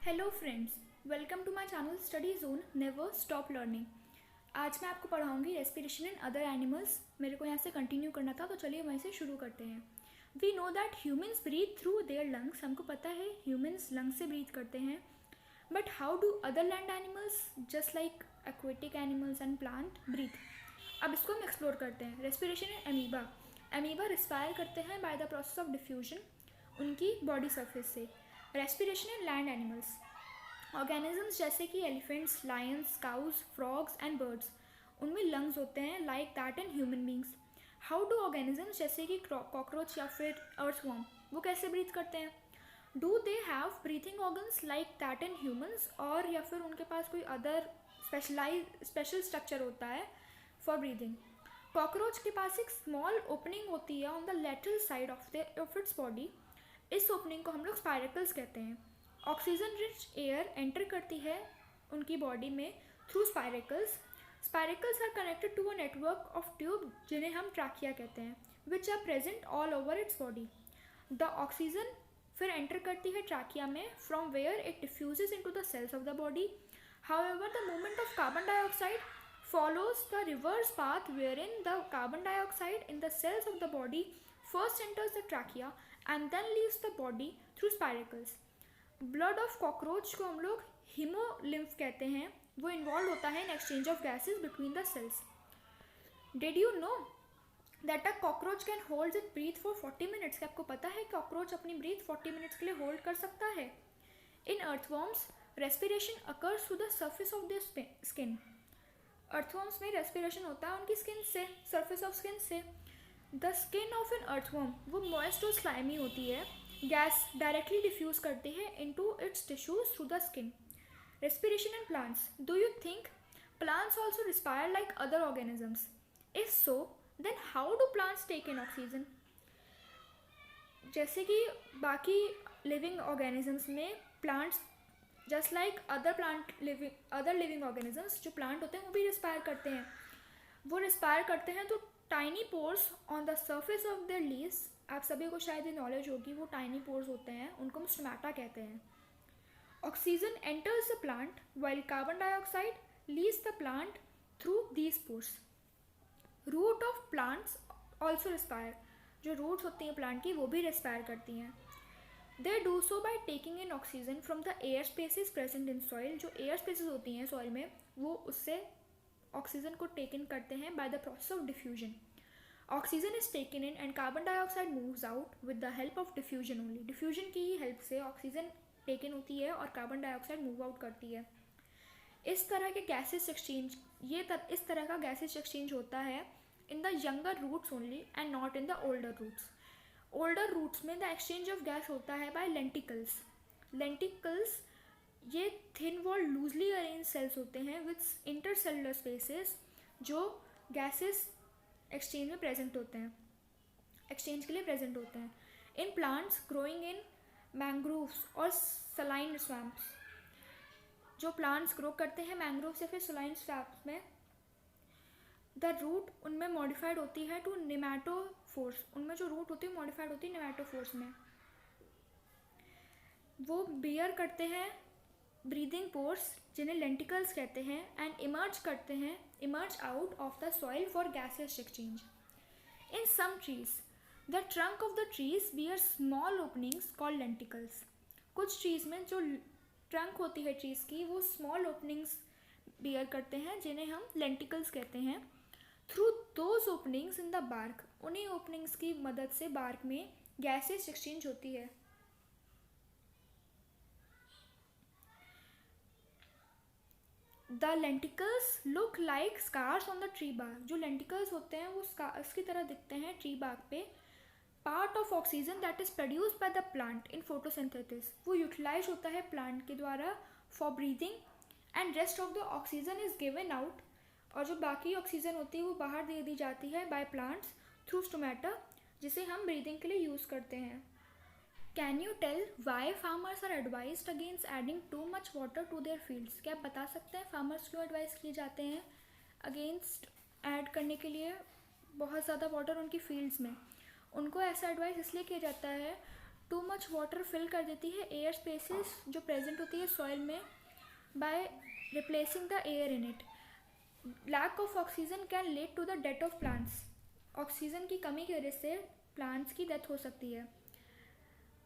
Hello friends, welcome to my channel study zone never stop learning. आज मैं आपको पढ़ाऊंगी रेस्पिरेशन इन अदर एनिमल्स। मेरे को यहाँ से कंटिन्यू करना था, तो चलिए वहीं से शुरू करते हैं। We know that humans breathe through their lungs. हमको पता है ह्यूमन्स लंग्स से ब्रीथ करते हैं। But how do other land animals just like aquatic animals and plant breathe? अब इसको हम एक्सप्लोर करते हैं। Respiration in amoeba. Amoeba respire करते हैं by the process of diffusion उनकी बॉडी सरफेस से। Respiration in land animals. Organisms जैसे कि elephants, lions, cows, frogs and birds, उनमें लंग्स होते हैं like that in human beings. How do organisms जैसे कि कॉकरोच या फिर अर्थवॉर्म, वो कैसे ब्रीथ करते हैं? Do they have breathing organs like that in humans, और या फिर उनके पास कोई अदर स्पेशल स्ट्रक्चर होता है फॉर ब्रीदिंग? कॉकरोच के पास एक स्मॉल ओपनिंग होती है on the lateral side of its body. इस ओपनिंग को हम लोग स्पाइरेकल्स कहते हैं। ऑक्सीजन रिच एयर एंटर करती है उनकी बॉडी में through spiracles. Spiracles are connected to a network of tube जिन्हें हम ट्रैकिया कहते हैं, which are present all over its body. The oxygen फिर एंटर करती है ट्रैकिया में, from where it diffuses into the cells of the body. However the movement of carbon dioxide follows the reverse path wherein the carbon dioxide in the cells of the body first enters the trachea and then leaves the body through spiracles. Blood of cockroach को हम लोग haemolymph कहते हैं। वो involve होता है in exchange of gases between the cells. Did you know that a cockroach can hold its breath for 40 minutes? क्या आपको पता है कॉकरोच अपनी ब्रीथ 40 मिनट्स के लिए होल्ड कर सकता है? In earthworms respiration occurs through the surface of the skin. Earthworms में रेस्पिरेशन होता है उनकी स्किन से, सर्फेस ऑफ स्किन से। The skin of an earthworm वो मॉइस्ट और स्लाइमी होती है। गैस डायरेक्टली डिफ्यूज करती है into its tissues through the skin. Respiration in plants. Do you think plants also respire like other organisms? If so, then how do plants take in oxygen? जैसे कि बाकी living organisms में plants just like other living organisms, जो plant होते हैं वो भी respire करते हैं। वो रिस्पायर करते हैं तो tiny pores on the surface of their leaves, आप सभी को शायद ये नॉलेज होगी, वो टाइनी पोर्स होते हैं, उनको हम स्टोमेटा कहते हैं। Oxygen enters the plant while carbon dioxide leaves the plant through these pores. Root of plants also respire. जो रूट्स होती हैं प्लांट की वो भी रिस्पायर करती हैं। They do so by taking in oxygen from the air spaces present in soil. जो air spaces होती हैं सॉइल में, वो उससे ऑक्सीजन को टेक इन करते हैं by the process of diffusion. Oxygen is taken in and carbon dioxide moves out with the help of diffusion only. Diffusion की ही हेल्प से ऑक्सीजन टेकन होती है और कार्बन डाइऑक्साइड मूव आउट करती है। इस तरह के गैसेस एक्सचेंज इस तरह का गैसेस एक्सचेंज होता है in the younger roots only and not in the older roots. Older roots में द एक्सचेंज ऑफ गैस होता है बाय लेंटिकल्स। लेंटिकल्स ये thin wall loosely arrange cells होते हैं विद इंटरसेलुलर स्पेसेस, जो गैसेस एक्सचेंज में प्रेजेंट होते हैं, एक्सचेंज के लिए प्रेजेंट होते हैं। In plants growing in mangroves और सलाइन स्वैम्प्स। जो प्लांट्स ग्रो करते हैं मैंग्रोव्स या फिर सलाइन स्वैम्प्स में, द रूट उनमें मॉडिफाइड होती है टू नेमाटोफोर्स। उनमें जो रूट होती है मॉडिफाइड होती है नेमाटोफोर्स में। वो बियर करते हैं ब्रीदिंग पोर्स जिन्हें लेंटिकल्स कहते हैं, and emerge out of the soil for gases exchange. In some trees the trunk of the trees bear small openings called lenticels. कुछ ट्रीज में जो ट्रंक होती है ट्रीज की, वो स्मॉल ओपनिंग्स बियर करते हैं जिन्हें हम लेंटिकल्स कहते हैं। Through those openings in the bark, उन्हीं ओपनिंग्स की मदद से बार्क में गैसेस एक्सचेंज होती है। The lenticels look like scars on the tree bark. जो लेंटिकल्स होते हैं वो स्कार्स की तरह दिखते हैं ट्री बार्क पे। Part of oxygen that is produced by the plant in photosynthesis. वो यूटिलाइज होता है प्लांट के द्वारा for breathing, and rest of the oxygen is given out. और जो बाकी ऑक्सीजन होती है वो बाहर दे दी जाती है बाय प्लांट्स थ्रू स्टोमेटा, जिसे हम ब्रीदिंग के लिए यूज़ करते हैं। Can you tell why farmers are advised against adding too much water to their fields? क्या आप बता सकते हैं फार्मर्स क्यों एडवाइस किए जाते हैं अगेंस्ट ऐड करने के लिए बहुत ज़्यादा वाटर उनकी फील्ड्स में? उनको ऐसा एडवाइस इसलिए किया जाता है टू मच वाटर फिल कर देती है एयर स्पेसेस जो प्रेजेंट होती है सॉइल में by replacing the air in it. Lack of oxygen can lead to the death of plants. Oxygen की कमी की वजह से प्लांट्स की डेथ हो सकती है.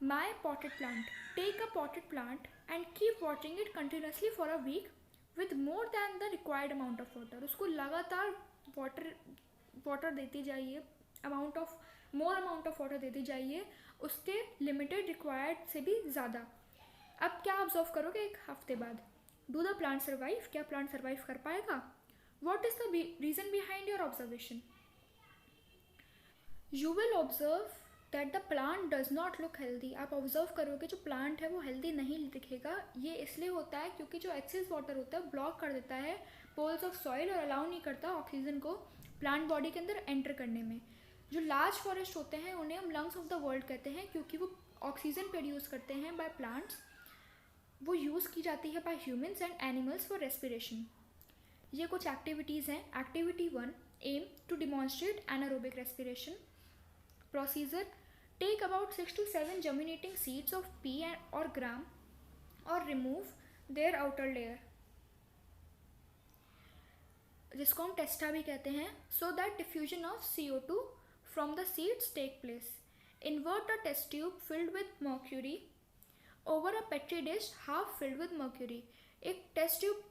My potted plant. Take a potted plant and keep watering it continuously for a week with more than the required amount of water. उसको लगातार वाटर देती जाइए, मोर अमाउंट ऑफ वाटर देती जाइए उसके लिमिटेड रिक्वायर्ड से भी ज़्यादा. अब क्या ऑब्जर्व करोगे एक हफ्ते बाद? Do the plant survive? क्या प्लांट सर्वाइव कर पाएगा? What is the reason behind your observation? You will observe that the plant does not look healthy. आप ऑब्जर्व करोगे जो प्लांट है वो हेल्दी नहीं दिखेगा. ये इसलिए होता है क्योंकि जो एक्सेस वाटर होता है ब्लॉक कर देता है पोल्स ऑफ सॉइल और अलाउ नहीं करता ऑक्सीजन को प्लांट बॉडी के अंदर एंटर करने में. जो लार्ज फॉरेस्ट होते हैं उन्हें हम लंग्स ऑफ द वर्ल्ड कहते हैं क्योंकि वो ऑक्सीजन प्रोड्यूस करते हैं बाय प्लांट्स. वो यूज़ की जाती है by humans and animals for respiration. ये कुछ एक्टिविटीज़ हैं. Activity 1, aim to demonstrate anaerobic respiration. Procedure: take about 6 to 7 germinating seeds of pea or gram और remove their outer layer, जिसको हम टेस्टा भी कहते हैं, so that diffusion of CO2 from the seeds take place. Invert a test tube filled with mercury over a petri dish half filled with mercury. एक test tube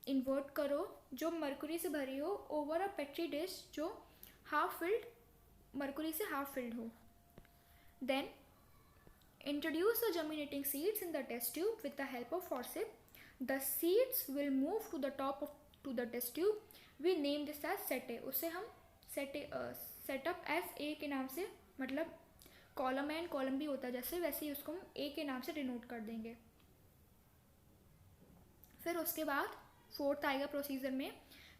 invert करो जो mercury से भरी हो ओवर अ पेट्री डिश जो half filled mercury से half filled हो. Then introduce the germinating seeds in the test tube with the help of forceps. The seeds will move to the top to the test tube. We name this as set A. उसे हम setup S A के नाम से, मतलब column and column भी होता है जैसे, वैसे ही उसको हम ए के नाम से डिनोट कर देंगे. फिर उसके बाद फोर्थ आएगा प्रोसीजर में,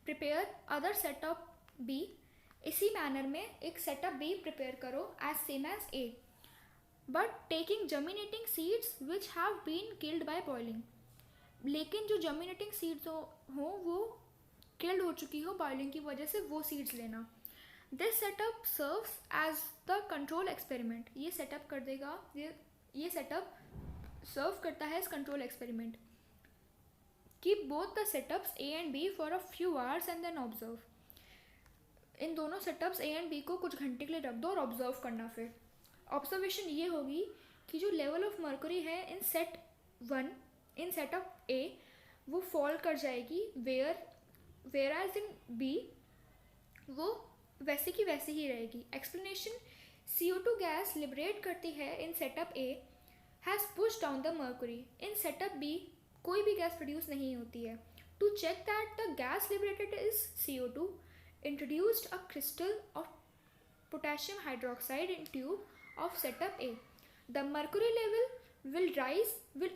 प्रिपेयर अदर सेटअप बी. इसी मैनर में एक सेटअप बी प्रिपेयर करो as same as A, but taking germinating seeds which have been killed by boiling. लेकिन जो जर्मिनेटिंग सीड्स हो वो किल्ड हो चुकी हो बॉइलिंग की वजह से, वो सीड्स लेना. This setup serves as the control experiment. ये सेटअप कर देगा, ये सेटअप सर्व करता है इस control experiment. Keep both the setups A and B for a few hours and then observe. इन दोनों सेटअप्स ए एंड बी को कुछ घंटे के लिए रख दो और ऑब्जर्व करना. फिर ऑब्जर्वेशन ये होगी कि जो लेवल ऑफ मर्क्यूरी है इन सेटअप ए वो फॉल कर जाएगी, वेयर एज इन बी वो वैसे की वैसे ही रहेगी. एक्सप्लेनेशन: CO2 गैस लिबरेट करती है in setup A has push down the mercury. In setup B कोई भी गैस प्रोड्यूस नहीं होती है. To check that the gas liberated is CO2, introduced a crystal of potassium hydroxide in tube of setup A. The mercury level will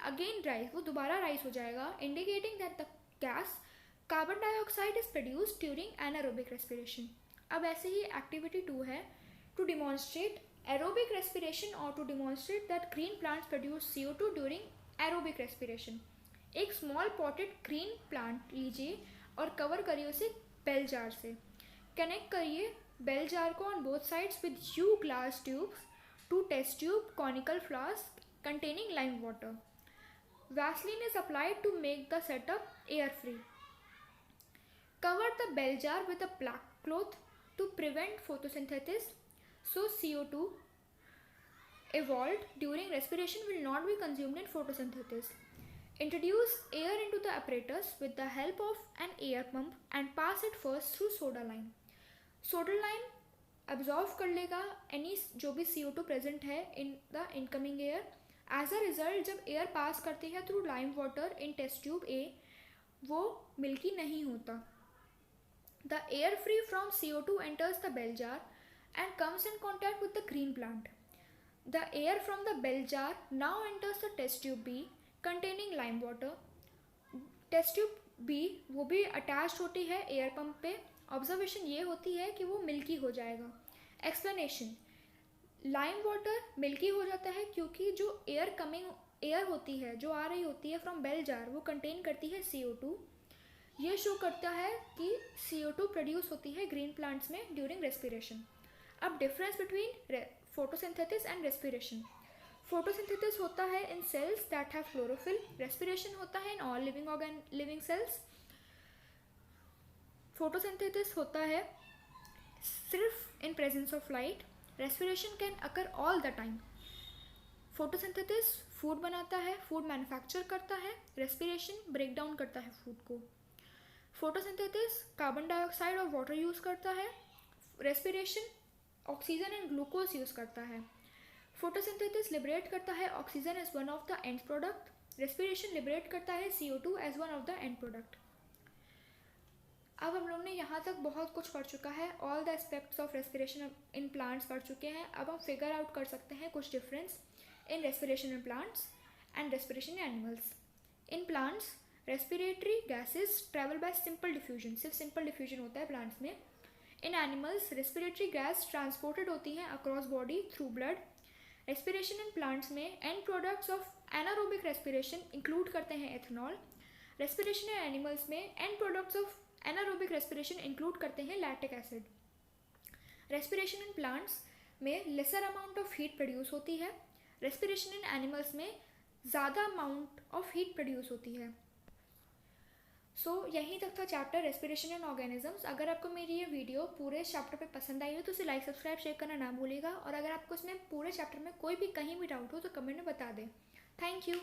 again rise, वो दोबारा rise हो जाएगा, indicating that the gas carbon dioxide is produced during anaerobic respiration. अब ऐसे ही activity 2 है, to demonstrate aerobic respiration or to demonstrate that green plants produce CO2 during aerobic respiration. एक small potted green plant लीजिए और cover करिए उसे bell jar से. Connect करिए बेल जार को on both sides with U glass tubes, 2 test tube conical flask containing lime water. Vaseline is applied to make the setup air free. Cover the bell jar with a black cloth to prevent photosynthesis, so CO2 evolved during respiration will not be consumed in photosynthesis. Introduce air into the apparatus with the help of an air pump and pass it first through soda lime. Soda lime absorb कर लेगा any जो भी CO2 present है in the incoming air. As a result, जब air pass करती है through lime water in test tube A वो milky नहीं होता. The air free from CO2 enters the bell jar and comes in contact with the green plant. The air from the bell jar now enters the test tube B containing lime water. Test tube B वो भी attach होती है air pump पे. Observation ये होती है कि वो मिल्की हो जाएगा. एक्सप्लेनेशन: लाइम वाटर मिल्की हो जाता है क्योंकि जो एयर होती है जो आ रही होती है फ्रॉम बेल जार वो कंटेन करती है CO2. ये शो करता है कि CO2 प्रोड्यूस होती है ग्रीन प्लांट्स में ड्यूरिंग रेस्पिरेशन. अब difference between photosynthesis and respiration. Photosynthesis होता है in cells that have chlorophyll. Respiration होता है in all living cells. Photosynthesis होता है सिर्फ in presence of light. Respiration can occur all the time. Photosynthesis food बनाता है, फूड मैन्युफैक्चर करता है. रेस्पिरेशन ब्रेक डाउन करता है फूड को. फोटोसिंथेसिस कार्बन डाइऑक्साइड और वाटर यूज करता है. Respiration oxygen and glucose use करता है. फोटोसिंथेसिस लिबरेट करता है oxygen as one of the end product. Respiration liberate करता है CO2 as one of the end product. अब हम लोग ने यहाँ तक बहुत कुछ पढ़ चुका है. All the aspects of respiration in plants पढ़ चुके हैं. अब हम फिगर आउट कर सकते हैं कुछ difference in respiration in plants and respiration in animals. In plants respiratory gases travel by simple diffusion. सिर्फ सिंपल डिफ्यूजन होता है प्लांट्स में. In animals respiratory gas transported होती हैं across body through blood. Respiration in plants में end products of anaerobic respiration include करते हैं ethanol. Respiration in animals में end products of anaerobic respiration include करते हैं lactic acid. Respiration in plants में lesser amount of heat produce होती है. Respiration in animals में ज़्यादा अमाउंट ऑफ हीट प्रोड्यूस होती है. सो यहीं तक था चैप्टर रेस्पिरेशन इन ऑर्गेनिजम्स. अगर आपको मेरी ये वीडियो पूरे चैप्टर पे पसंद आई हो तो उसे लाइक सब्सक्राइब शेयर करना ना भूलिएगा. और अगर आपको इसमें पूरे चैप्टर में कोई भी कहीं भी डाउट हो तो कमेंट में बता दें. Thank you.